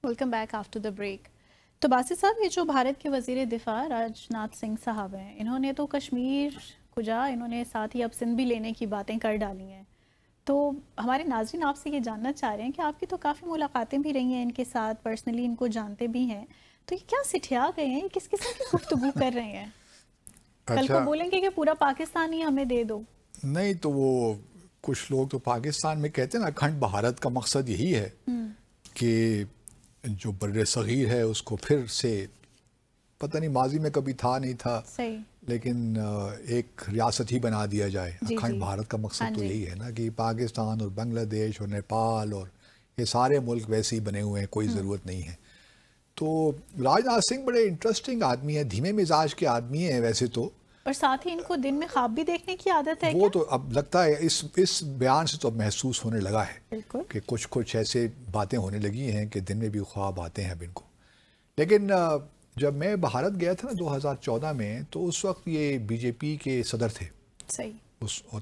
Welcome back after the break. تو باسط صاحب، یہ جو بھارت کے وزیر دفاع راجناتھ سنگھ صاحب ہیں، انہوں نے تو کشمیر کو انہوں نے ساتھ ہی اب سندھ بھی لینے کی باتیں کر ڈالی ہیں. تو ہمارے ناظرین آپ سے یہ جاننا چاہ رہے ہیں کہ آپ کی تو کافی ملاقاتیں بھی رہی ہیں ان کے ساتھ، پرسنلی ان کو جانتے بھی ہیں، تو یہ کیا سٹھیا گئے ہیں؟ یہ کس قسم کی گفتگو کر رہے ہیں؟ کل کو بولیں گے کہ پورا پاکستان ہی ہمیں دے دو. نہیں تو وہ کچھ لوگ تو پاکستان میں کہتے ہیں نا، اکھنڈ بھارت کا مقصد یہی ہے کہ جو بر صغیر ہے اس کو پھر سے، پتہ نہیں ماضی میں کبھی تھا نہیں تھا، لیکن ایک ریاست ہی بنا دیا جائے. اکھنڈ بھارت کا مقصد تو یہی ہے نا کہ پاکستان اور بنگلہ دیش اور نیپال اور یہ سارے ملک ویسے ہی بنے ہوئے ہیں، کوئی ضرورت نہیں ہے. تو راجناتھ سنگھ بڑے انٹرسٹنگ آدمی ہیں، دھیمے مزاج کے آدمی ہیں ویسے تو، اور ساتھ ہی ان کو دن میں خواب بھی دیکھنے کی عادت ہے. وہ تو اب لگتا ہے اس بیان سے تو اب محسوس ہونے لگا ہے کہ کچھ ایسے باتیں ہونے لگی ہیں کہ دن میں بھی خواب آتے ہیں اب ان کو. لیکن جب میں بھارت گیا تھا نا 2014 میں، تو اس وقت یہ بی جے پی کے صدر تھے.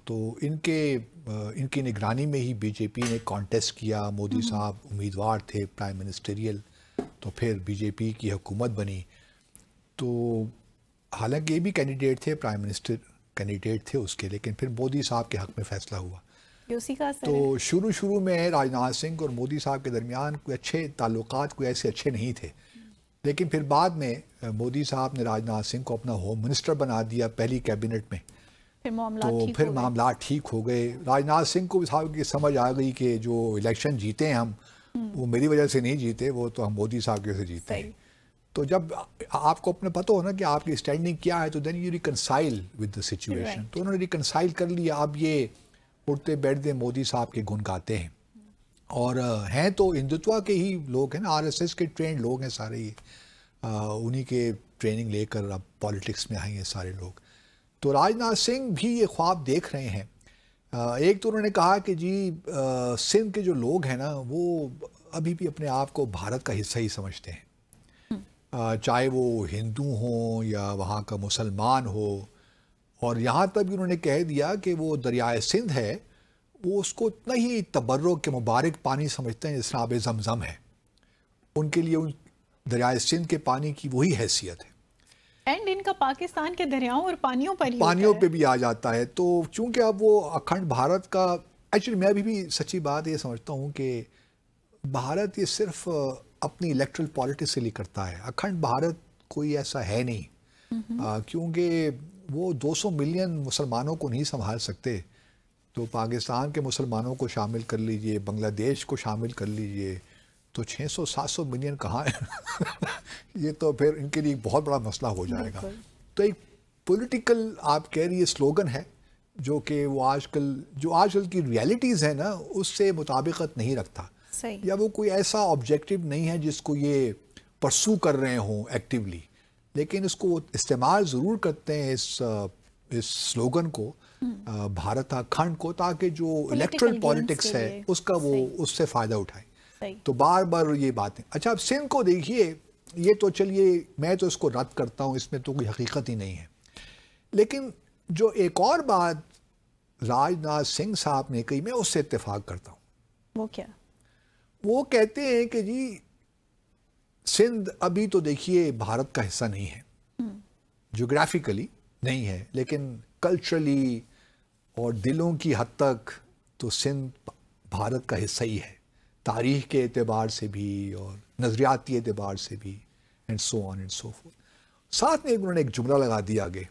تو ان کی نگرانی میں ہی بی جے پی نے کانٹیسٹ کیا، مودی صاحب امیدوار تھے پرائم منسٹریل، تو پھر بی جے پی کی حکومت بنی. تو حالانکہ یہ بھی کینڈیڈیٹ تھے، پرائم منسٹر کینڈیڈیٹ تھے اس کے، لیکن پھر مودی صاحب کے حق میں فیصلہ ہوا. تو شروع میں راجناتھ سنگھ اور مودی صاحب کے درمیان کوئی اچھے تعلقات کوئی ایسے اچھے نہیں تھے، لیکن پھر بعد میں مودی صاحب نے راجناتھ سنگھ کو اپنا ہوم منسٹر بنا دیا پہلی کیبنٹ میں، تو پھر معاملات ٹھیک ہو گئے. راجناتھ سنگھ کو صاحب کی سمجھ آ گئی کہ جو الیکشن جیتے ہیں ہم، وہ میری وجہ سے نہیں جیتے، وہ تو ہم مودی صاحب کی وجہ سے جیتے ہیں. تو جب آپ کو اپنے پتہ ہو نا کہ آپ کی اسٹینڈنگ کیا ہے، تو then you reconcile with the situation. تو انہوں نے ریکنسائل کر لیا. اب یہ اٹھتے بیٹھتے مودی صاحب کے گن گاتے ہیں، اور ہیں تو ہندوتوا کے ہی لوگ ہیں نا، آر ایس ایس کے ٹرینڈ لوگ ہیں سارے، یہ انہی کے ٹریننگ لے کر اب پالیٹکس میں آئے ہیں سارے لوگ. تو راجناتھ سنگھ بھی یہ خواب دیکھ رہے ہیں. ایک تو انہوں نے کہا کہ جی سندھ کے جو لوگ ہیں نا، وہ ابھی بھی اپنے آپ کو بھارت کا حصہ ہی سمجھتے ہیں، چاہے وہ ہندو ہوں یا وہاں کا مسلمان ہو. اور یہاں تک بھی انہوں نے کہہ دیا کہ وہ دریائے سندھ ہے، وہ اس کو اتنا ہی تبرک کے مبارک پانی سمجھتے ہیں جس طرح آب زمزم ہے. ان کے لیے ان دریائے سندھ کے پانی کی وہی حیثیت ہے. اینڈ ان کا پاکستان کے دریاؤں اور پانیوں پہ بھی آ جاتا ہے. تو چونکہ اب وہ اکھنڈ بھارت کا، ایکچولی میں بھی سچی بات یہ سمجھتا ہوں کہ بھارت یہ صرف اپنی الیکٹرل پالیٹکس سے لے کرتا ہے. اکھنڈ بھارت کوئی ایسا ہے نہیں، کیونکہ وہ 200 ملین مسلمانوں کو نہیں سنبھال سکتے. تو پاکستان کے مسلمانوں کو شامل کر لیجئے، بنگلہ دیش کو شامل کر لیجئے، تو 600-700 ملین کہاں ہے؟ یہ تو پھر ان کے لیے بہت بڑا مسئلہ ہو جائے گا. تو ایک پولیٹیکل آپ کہہ رہی ہے سلوگن ہے، جو کہ وہ آج کل کی ریالٹیز ہیں نا، اس سے مطابقت نہیں رکھتا، یا وہ کوئی ایسا آبجیکٹو نہیں ہے جس کو یہ پرسو کر رہے ہوں ایکٹیولی، لیکن اس کو استعمال ضرور کرتے ہیں اس سلوگن کو، بھارت اکھنڈ کو، تاکہ جو الیکٹرل پالیٹکس ہے اس کا وہ اس سے فائدہ اٹھائے. تو بار بار یہ باتیں. اچھا اب سندھ کو دیکھیے، یہ تو چلیے میں تو اس کو رد کرتا ہوں، اس میں تو کوئی حقیقت ہی نہیں ہے. لیکن جو ایک اور بات راجناتھ سنگھ صاحب نے کہی، میں اس سے اتفاق کرتا ہوں. وہ کیا؟ وہ کہتے ہیں کہ جی سندھ ابھی تو دیکھیے بھارت کا حصہ نہیں ہے، جغرافیکلی نہیں ہے، لیکن کلچرلی اور دلوں کی حد تک تو سندھ بھارت کا حصہ ہی ہے، تاریخ کے اعتبار سے بھی اور نظریاتی اعتبار سے بھی، and so on and so forth. ساتھ میں انہوں نے ایک جملہ لگا دیا آگے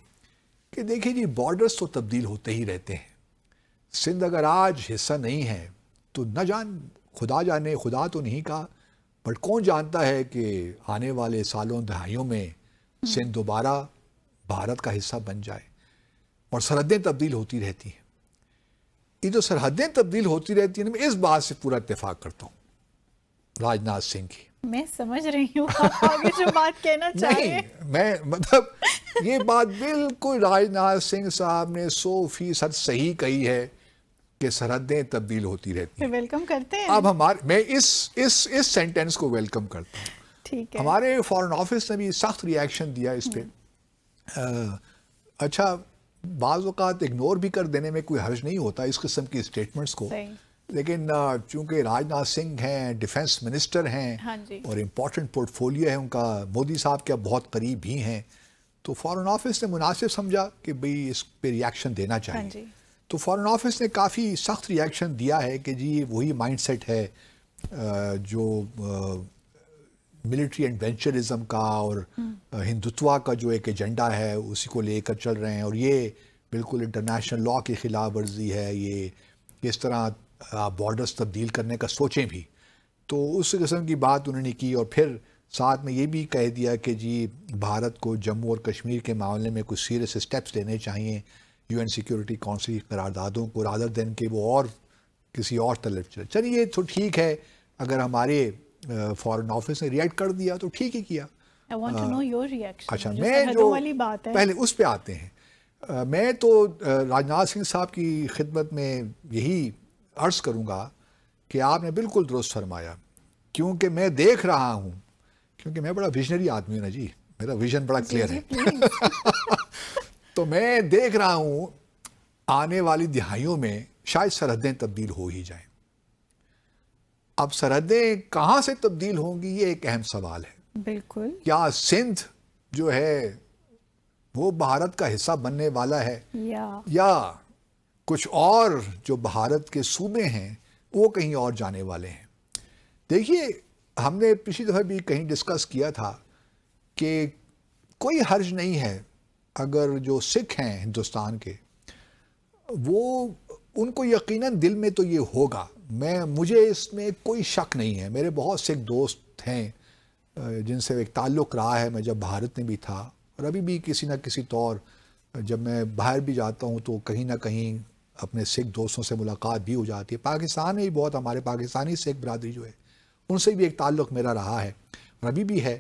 کہ دیکھیے جی بارڈرز تو تبدیل ہوتے ہی رہتے ہیں. سندھ اگر آج حصہ نہیں ہے تو خدا جانے، خدا تو نہیں کہا، بٹ کون جانتا ہے کہ آنے والے سالوں دہائیوں میں سندھ دوبارہ بھارت کا حصہ بن جائے. اور سرحدیں تبدیل ہوتی رہتی ہیں. یہ جو سرحدیں تبدیل ہوتی رہتی ہیں، میں اس بات سے پورا اتفاق کرتا ہوں راجناتھ سنگھ کی. میں سمجھ رہی ہوں آپ آگے جو بات کہنا چاہ رہے ہیں. میں مطلب یہ بات بالکل راجناتھ سنگھ صاحب نے 100% صحیح کہی ہے کہ سرحدیں تبدیل ہوتی رہتی ہیں. ویلکم کرتے ہیں. اب میں اس سینٹینس کو ویلکم کرتا ہوں. ٹھیک ہے. ہمارے فارن آفس نے بھی سخت ریاکشن دیا اس پہ. اچھا بعض اوقات اگنور بھی کر دینے میں کوئی حرج نہیں ہوتا اس قسم کی اسٹیٹمنٹس کو، لیکن چونکہ راجناتھ سنگھ ہیں، ڈیفنس منسٹر ہیں، ہاں جی، اور امپورٹنٹ پورٹ فولیو ہے ان کا، مودی صاحب کے بہت قریب بھی ہیں، تو فارن آفس نے مناسب سمجھا کہ بھئی اس پہ ریاکشن دینا چاہیے. ہاں جی، تو فارن آفس نے کافی سخت ریاکشن دیا ہے کہ جی وہی مائنڈ سیٹ ہے جو ملٹری ایڈونچرزم کا اور ہندوتوا کا جو ایک ایجنڈا ہے اسی کو لے کر چل رہے ہیں، اور یہ بالکل انٹرنیشنل لاء کی خلاف ورزی ہے. یہ اس طرح بارڈرز تبدیل کرنے کا سوچیں بھی. تو اس قسم کی بات انہوں نے کی، اور پھر ساتھ میں یہ بھی کہہ دیا کہ جی بھارت کو جموں اور کشمیر کے معاملے میں کچھ سیریس اسٹیپس لینے چاہیے UN سیکیورٹی کونسل کی قراردادوں کو، رادر دین کہ وہ اور کسی اور طرف چلے. چلیے تو ٹھیک ہے، اگر ہمارے فارن آفس نے ریئیکٹ کر دیا تو ٹھیک ہی کیا. I want to know your reaction. اچھا، جو میں سرحدوں والی بات ہے، پہلے اس پہ آتے ہیں. میں تو راجناتھ سنگھ صاحب کی خدمت میں یہی عرض کروں گا کہ آپ نے بالکل درست فرمایا، کیونکہ میں دیکھ رہا ہوں، کیونکہ میں بڑا ویژنری آدمی ہوں نا جی، میرا ویژن بڑا کلیئر ہے. تو میں دیکھ رہا ہوں آنے والی دہائیوں میں شاید سرحدیں تبدیل ہو ہی جائیں. اب سرحدیں کہاں سے تبدیل ہوں گی یہ ایک اہم سوال ہے. بالکل. کیا سندھ جو ہے وہ بھارت کا حصہ بننے والا ہے، یا کچھ اور جو بھارت کے صوبے ہیں وہ کہیں اور جانے والے ہیں؟ دیکھیے، ہم نے پچھلی دفعہ بھی کہیں ڈسکس کیا تھا کہ کوئی حرج نہیں ہے اگر جو سکھ ہیں ہندوستان کے، وہ ان کو یقیناً دل میں تو یہ ہوگا، مجھے اس میں کوئی شک نہیں ہے. میرے بہت سکھ دوست ہیں جن سے ایک تعلق رہا ہے، میں جب بھارت میں بھی تھا اور ابھی بھی کسی نہ کسی طور جب میں باہر بھی جاتا ہوں تو کہیں نہ کہیں اپنے سکھ دوستوں سے ملاقات بھی ہو جاتی ہے. پاکستان میں بھی بہت ہمارے پاکستانی سکھ برادری جو ہے ان سے بھی ایک تعلق میرا رہا ہے اور ابھی بھی ہے.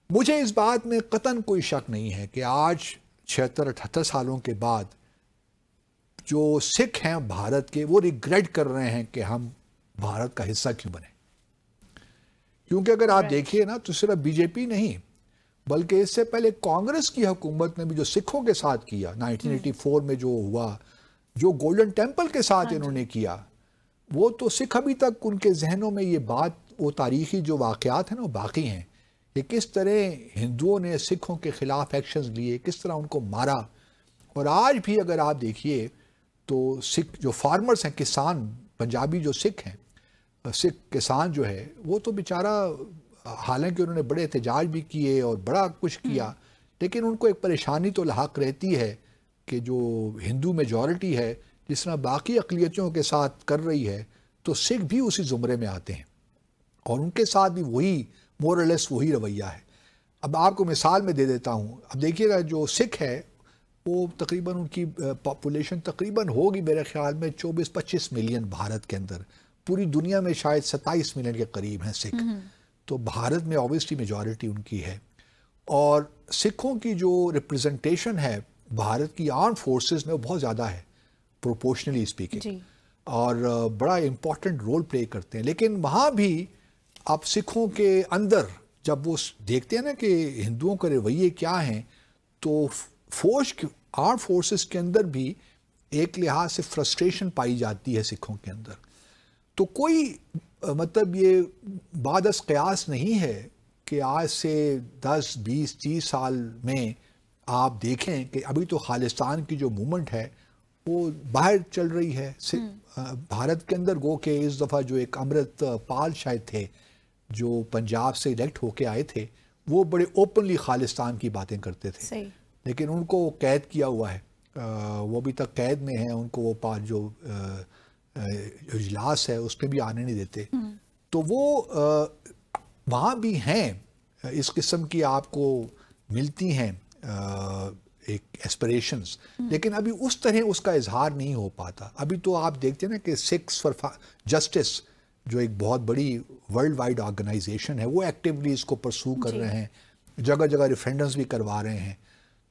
مجھے اس بات میں قطعاً کوئی شک نہیں ہے کہ آج 76-78 سالوں کے بعد جو سکھ ہیں بھارت کے، وہ ریگریٹ کر رہے ہیں کہ ہم بھارت کا حصہ کیوں بنے. کیونکہ اگر آپ دیکھیے نا تو صرف بی جے پی نہیں بلکہ اس سے پہلے کانگریس کی حکومت نے بھی جو سکھوں کے ساتھ کیا 1984 میں جو ہوا، جو گولڈن ٹیمپل کے ساتھ انہوں نے کیا، وہ تو سکھ ابھی تک ان کے ذہنوں میں یہ بات، وہ تاریخی جو واقعات ہیں نا وہ باقی ہیں کہ کس طرح ہندوؤں نے سکھوں کے خلاف ایکشنز لیے، کس طرح ان کو مارا. اور آج بھی اگر آپ دیکھیے تو سکھ جو فارمرز ہیں، کسان پنجابی جو سکھ ہیں، سکھ کسان جو ہے وہ تو بیچارہ، حالانکہ انہوں نے بڑے احتجاج بھی کیے اور بڑا کچھ کیا، لیکن ان کو ایک پریشانی تو لاحق رہتی ہے کہ جو ہندو میجورٹی ہے جس طرح باقی اقلیتوں کے ساتھ کر رہی ہے، تو سکھ بھی اسی زمرے میں آتے ہیں اور ان کے ساتھ بھی وہی مورلیس وہی رویہ ہے. اب آپ کو مثال میں دے دیتا ہوں. اب دیکھیے گا جو سکھ ہے وہ تقریباً ان کی پاپولیشن تقریباً ہوگی میرے خیال میں 24-25 ملین بھارت کے اندر. پوری دنیا میں شاید 27 ملین کے قریب ہیں سکھ. تو بھارت میں اوبویسلی میجورٹی ان کی ہے، اور سکھوں کی جو ریپرزنٹیشن ہے بھارت کی آرم فورسز میں وہ بہت زیادہ ہے پروپورشنلی اسپیکنگ، اور بڑا امپورٹنٹ رول پلے کرتے ہیں. لیکن وہاں بھی اب سکھوں کے اندر جب وہ دیکھتے ہیں نا کہ ہندوؤں کے رویے کیا ہیں، تو آرم فورسز کے اندر بھی ایک لحاظ سے فرسٹریشن پائی جاتی ہے سکھوں کے اندر. تو کوئی مطلب یہ بعد از قیاس نہیں ہے کہ آج سے 10, 20, 30 سال میں آپ دیکھیں کہ ابھی تو خالصتان کی جو موومنٹ ہے وہ باہر چل رہی ہے. بھارت کے اندر گو کہ اس دفعہ جو ایک امرت پال شاید تھے جو پنجاب سے الیکٹ ہو کے آئے تھے، وہ بڑے اوپنلی خالصتان کی باتیں کرتے تھے، لیکن ان کو قید کیا ہوا ہے، وہ ابھی تک قید میں ہیں. ان کو وہ جو اجلاس ہے اس پہ بھی آنے نہیں دیتے. تو وہ وہاں بھی ہیں اس قسم کی آپ کو ملتی ہیں ایک ایسپریشنز، لیکن ابھی اس طرح اس کا اظہار نہیں ہو پاتا. ابھی تو آپ دیکھتے ہیں نا کہ سکھس فار جسٹس جو ایک بہت بڑی ورلڈ وائڈ آرگنائزیشن ہے، وہ ایکٹیولی اس کو پرسو کر رہے ہیں، جگہ جگہ ریفرینڈمز بھی کروا رہے ہیں.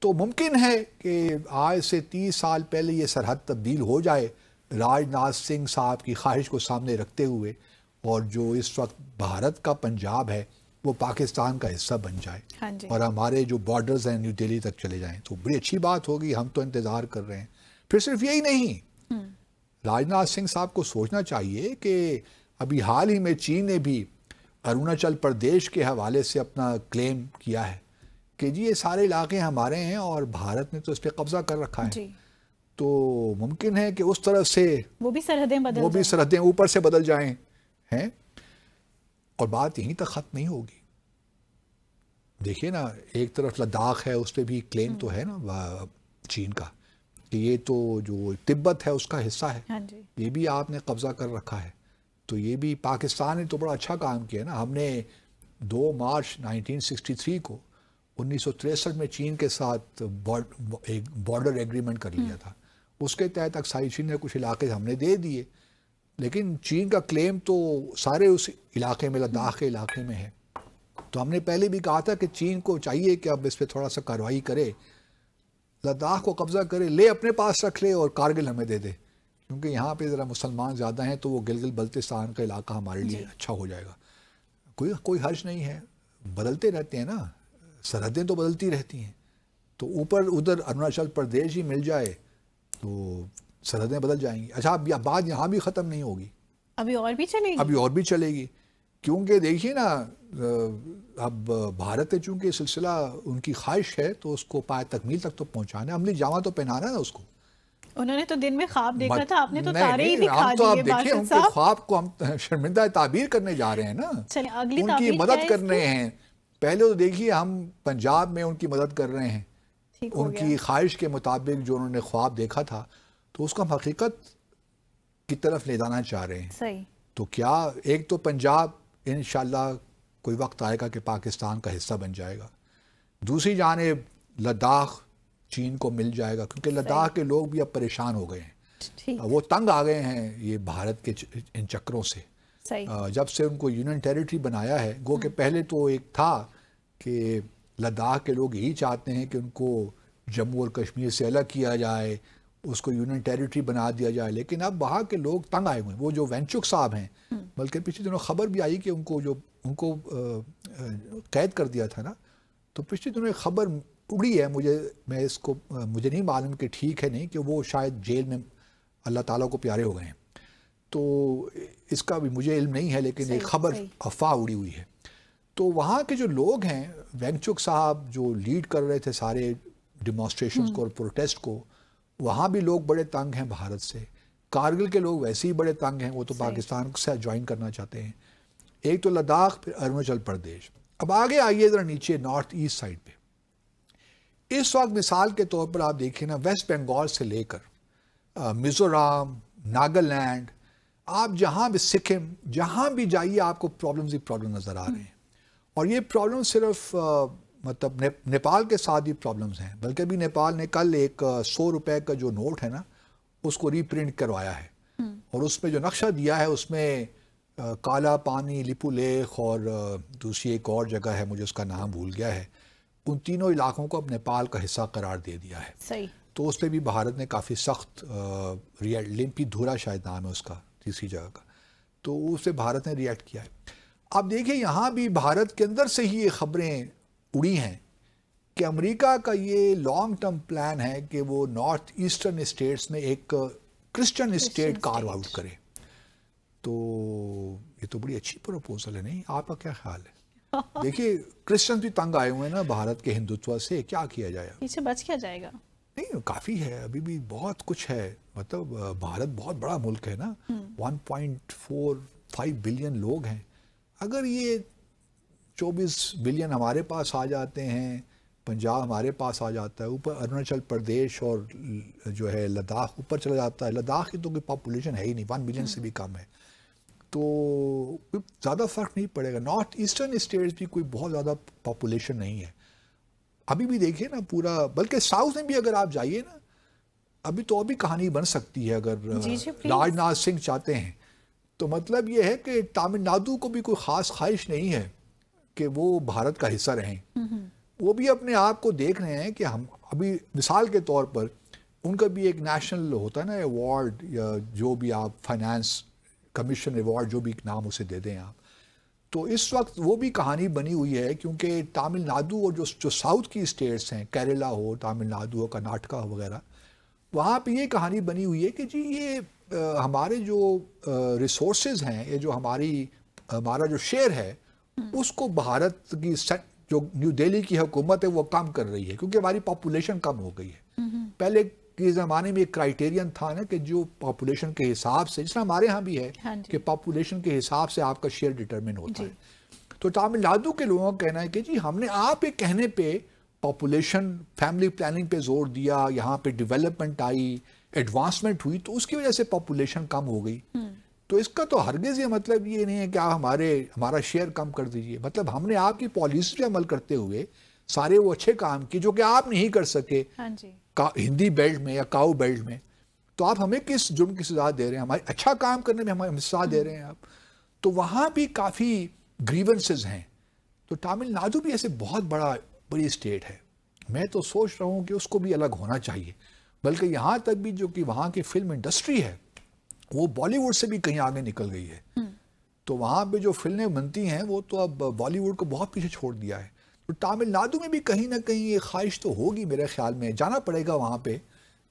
تو ممکن ہے کہ آج سے 30 سال پہلے یہ سرحد تبدیل ہو جائے راجناتھ سنگھ صاحب کی خواہش کو سامنے رکھتے ہوئے، اور جو اس وقت بھارت کا پنجاب ہے وہ پاکستان کا حصہ بن جائے، اور ہمارے جو بارڈرز ہیں نیو دہلی تک چلے جائیں، تو بڑی اچھی بات ہوگی. ہم تو انتظار کر رہے ہیں. پھر صرف یہی نہیں، راجناتھ سنگھ صاحب کو سوچنا چاہیے کہ ابھی حال ہی میں چین نے بھی اروناچل پردیش کے حوالے سے اپنا کلیم کیا ہے کہ جی یہ سارے علاقے ہمارے ہیں اور بھارت نے تو اس پہ قبضہ کر رکھا ہے. جی. تو ممکن ہے کہ اس طرف سے وہ بھی سرحدیں اوپر سے بدل جائیں ہیں. اور بات یہیں تک ختم نہیں ہوگی. دیکھیے نا ایک طرف لداخ ہے, اس پہ بھی کلیم تو ہے نا چین کا کہ یہ تو جو تبت ہے اس کا حصہ ہے, یہ بھی آپ نے قبضہ کر رکھا ہے. تو یہ بھی پاکستان نے تو بڑا اچھا کام کیا نا. ہم نے 2 مارچ 1963 کو 1963 میں چین کے ساتھ ایک بارڈر ایگریمنٹ کر لیا تھا. اس کے تحت اکسائی چین نے کچھ علاقے ہم نے دے دیے, لیکن چین کا کلیم تو سارے اس علاقے میں, لداخ کے علاقے میں ہے. تو ہم نے پہلے بھی کہا تھا کہ چین کو چاہیے کہ اب اس پہ تھوڑا سا کارروائی کرے, لداخ کو قبضہ کرے, لے اپنے پاس رکھ لے اور کارگل ہمیں دے دے, کیونکہ یہاں پہ ذرا مسلمان زیادہ ہیں تو وہ گلگت بلتستان کا علاقہ ہمارے لیے اچھا ہو جائے گا. کوئی حرج نہیں ہے, بدلتے رہتے ہیں نا, سرحدیں تو بدلتی رہتی ہیں. تو اوپر ادھر اروناچل پردیش ہی مل جائے تو سرحدیں بدل جائیں گی. اچھا اب بات یہاں بھی ختم نہیں ہوگی, ابھی اور بھی چلے گی. کیونکہ دیکھیے نا اب بھارت ہے چونکہ سلسلہ ان کی خواہش ہے تو اس کو پائے تکمیل تک تو پہنچانا, عملی جامہ تو پہنانا ہے نا اس کو. انہوں نے تو دن میں خواب دیکھا تھا, آپ نے تو تارے ہی دکھا دیے. تو آپ دیکھیں ان کے خواب کو ہم شرمندہ تعبیر کرنے جا رہے ہیں نا, ان کی مدد کر رہے ہیں. پہلے تو دیکھیے ہم پنجاب میں ان کی مدد کر رہے ہیں, ان کی خواہش کے مطابق جو انہوں نے خواب دیکھا تھا تو اس کو ہم حقیقت کی طرف لے جانا چاہ رہے ہیں. صحیح. تو کیا ایک تو پنجاب انشاءاللہ کوئی وقت آئے گا کہ پاکستان کا حصہ بن جائے گا, دوسری جانب لداخ چین کو مل جائے گا, کیونکہ لداخ کے لوگ بھی اب پریشان ہو گئے ہیں, وہ تنگ آ گئے ہیں یہ بھارت کے ان چکروں سے. جب سے ان کو یونین ٹیریٹری بنایا ہے, گو کہ پہلے تو ایک تھا کہ لداخ کے لوگ یہی چاہتے ہیں کہ ان کو جموں اور کشمیر سے الگ کیا جائے, اس کو یونین ٹیریٹری بنا دیا جائے, لیکن اب وہاں کے لوگ تنگ آئے ہوئے ہیں. وہ جو وینچک صاحب ہیں, بلکہ پچھلے دنوں خبر بھی آئی کہ ان کو قید کر دیا تھا نا, تو پچھلے دنوں ایک خبر اڑی ہے, مجھے نہیں معلوم کہ ٹھیک ہے نہیں, کہ وہ شاید جیل میں اللہ تعالیٰ کو پیارے ہو گئے ہیں. تو اس کا بھی مجھے علم نہیں ہے, لیکن ایک خبر افواہ اڑی ہوئی ہے. تو وہاں کے جو لوگ ہیں, وینچک صاحب جو لیڈ کر رہے تھے سارے ڈیمانسٹریشنز کو اور پروٹیسٹ کو, وہاں بھی لوگ بڑے تنگ ہیں بھارت سے. کارگل کے لوگ ویسے ہی بڑے تنگ ہیں, وہ تو پاکستان سے جوائن کرنا چاہتے ہیں. ایک تو لداخ, پھر اروناچل پردیش. اب آگے آئیے ذرا نیچے نارتھ ایسٹ سائڈ پہ. اس وقت مثال کے طور پر آپ دیکھیں نا, ویسٹ بنگال سے لے کر میزورام, ناگالینڈ, آپ جہاں بھی, سکم, جہاں بھی جائیے آپ کو پرابلمز ہی پرابلم نظر آ رہے ہیں. اور یہ پرابلم صرف مطلب نیپال کے ساتھ بھی پرابلمز ہیں, بلکہ بھی نیپال نے کل ایک 100 روپے کا جو نوٹ ہے نا, اس کو ری پرنٹ کروایا ہے, اور اس میں جو نقشہ دیا ہے اس میں کالا پانی, لیپو لیخ اور دوسری ایک اور جگہ ہے, مجھے اس کا نام بھول گیا ہے, ان تینوں علاقوں کو اب نیپال کا حصہ قرار دے دیا ہے. صحیح. تو اس پہ بھی بھارت نے کافی سخت, لمپی دھورا شاید نام ہے اس کا, تیسری جگہ کا, تو اس پہ بھارت نے ریئیکٹ کیا ہے. اب دیکھیں یہاں بھی بھارت کے اندر سے ہی یہ خبریں اڑی ہیں کہ امریکہ کا یہ لانگ ٹرم پلان ہے کہ وہ نارتھ ایسٹرن اسٹیٹس میں ایک کرسچن اسٹیٹ کارو آؤٹ کرے. تو یہ تو بڑی اچھی پروپوزل ہے, نہیں؟ آپ کا کیا خیال ہے؟ دیکھیے کرسچن بھی تنگ آئے ہوئے ہیں نا بھارت کے ہندوتوا سے, کیا کیا جائے گا؟ پیچھے بچ کیا جائے گا؟ نہیں, کافی ہے, ابھی بھی بہت کچھ ہے. مطلب بھارت بہت بڑا ملک ہے نا, 1.45 بلین لوگ ہیں. اگر یہ 24 بلین ہمارے پاس آ جاتے ہیں, پنجاب ہمارے پاس آ جاتا ہے, اوپر اروناچل پردیش اور جو ہے لداخ اوپر چلا جاتا ہے. لداخ کی تو کوئی پاپولیشن ہے ہی نہیں, 1 بلین سے بھی کم ہے, تو زیادہ فرق نہیں پڑے گا. نارتھ ایسٹرن اسٹیٹس بھی کوئی بہت زیادہ پاپولیشن نہیں ہے ابھی بھی. دیکھیں نا پورا, بلکہ ساؤتھ میں بھی اگر آپ جائیے نا, ابھی تو ابھی کہانی بن سکتی ہے اگر راجناتھ سنگھ چاہتے ہیں. تو مطلب یہ ہے کہ تامل ناڈو کو بھی کوئی خاص خواہش نہیں ہے کہ وہ بھارت کا حصہ رہیں. وہ بھی اپنے آپ کو دیکھ رہے ہیں کہ ہم ابھی, مثال کے طور پر ان کا بھی ایک نیشنل ہوتا ہے نا ایوارڈ, یا جو بھی آپ فائنانس کمیشن ایوارڈ, جو بھی نام اسے دے دیں آپ, تو اس وقت وہ بھی کہانی بنی ہوئی ہے. کیونکہ تامل ناڈو اور جو ساؤتھ کی اسٹیٹس ہیں, کیرلا ہو, تامل ناڈو ہو, کرناٹکا ہو وغیرہ, وہاں پہ یہ کہانی بنی ہوئی ہے کہ جی یہ ہمارے جو ریسورسز ہیں، یہ جو ہمارا جو شیئر ہے اس کو بھارت کی جو نیو دہلی کی حکومت ہے وہ کم کر رہی ہے، کیونکہ ہماری پاپولیشن کم ہو گئی ہے. پہلے کے زمانے میں ایک کرائیٹیرین تھا نا کہ جو پاپولیشن کے حساب سے، جس طرح ہمارے ہاں بھی ہے کہ پاپولیشن کے حساب سے آپ کا شیئر ڈٹرمن ہوتا ہے. تو تامل ناڈو کے لوگوں کا کہنا ہے کہ جی ہم نے آپ کے کہنے پہ پاپولیشن فیملی پلاننگ پہ زور دیا، یہاں پہ ڈیولپمنٹ آئی، ایڈوانسمنٹ ہوئی، تو اس کی وجہ سے پاپولیشن کم ہو گئی. تو اس کا تو ہرگز یہ مطلب یہ نہیں ہے کہ آپ ہمارا شیئر کم کر دیجئے. مطلب ہم نے آپ کی پالیسی پہ عمل کرتے ہوئے سارے وہ اچھے کام کی جو کہ آپ نہیں کر سکے ہندی بیلٹ میں یا کاؤ بیلٹ میں. تو آپ ہمیں کس جرم کی سزا دے رہے ہیں؟ ہمارے اچھا کام کرنے میں ہمیں سزا دے رہے ہیں آپ. تو وہاں بھی کافی گریونسز ہیں. تو تامل ناڈو بھی ایسے بہت بڑی اسٹیٹ ہے. میں تو سوچ رہا ہوں کہ اس کو بھی الگ ہونا چاہیے. بلکہ یہاں تک بھی جو کہ وہاں کی فلم انڈسٹری ہے وہ بالی ووڈ سے بھی کہیں آگے نکل گئی ہے. تو وہاں پہ جو فلمیں بنتی ہیں وہ تو اب بالی ووڈ کو بہت پیچھے چھوڑ دیا ہے. تو تامل ناڈو میں بھی کہیں نہ کہیں یہ خواہش تو ہوگی میرے خیال میں. جانا پڑے گا وہاں پہ،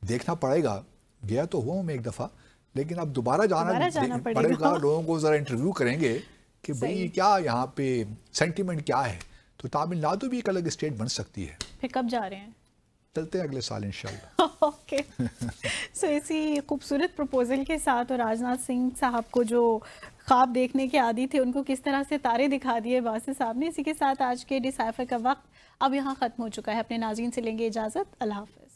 دیکھنا پڑے گا. گیا تو ہوں میں ایک دفعہ، لیکن اب دوبارہ جانا پڑے گا. لوگوں کو ذرا انٹرویو کریں گے کہ بھئی کیا یہاں پہ سینٹیمنٹ کیا ہے. تو تامل ناڈو بھی ایک الگ اسٹیٹ بن سکتی ہے. پھر کب جا رہے ہیں؟ چلتے ہیں اگلے سال انشاءاللہ. اوکے. سو اسی خوبصورت پروپوزل کے ساتھ اور راجناتھ سنگھ صاحب کو جو خواب دیکھنے کے عادی تھے ان کو کس طرح سے تارے دکھا دیے باسط صاحب نے، اسی کے ساتھ آج کے ڈیسائفر کا وقت اب یہاں ختم ہو چکا ہے. اپنے ناظرین سے لیں گے اجازت. اللہ حافظ.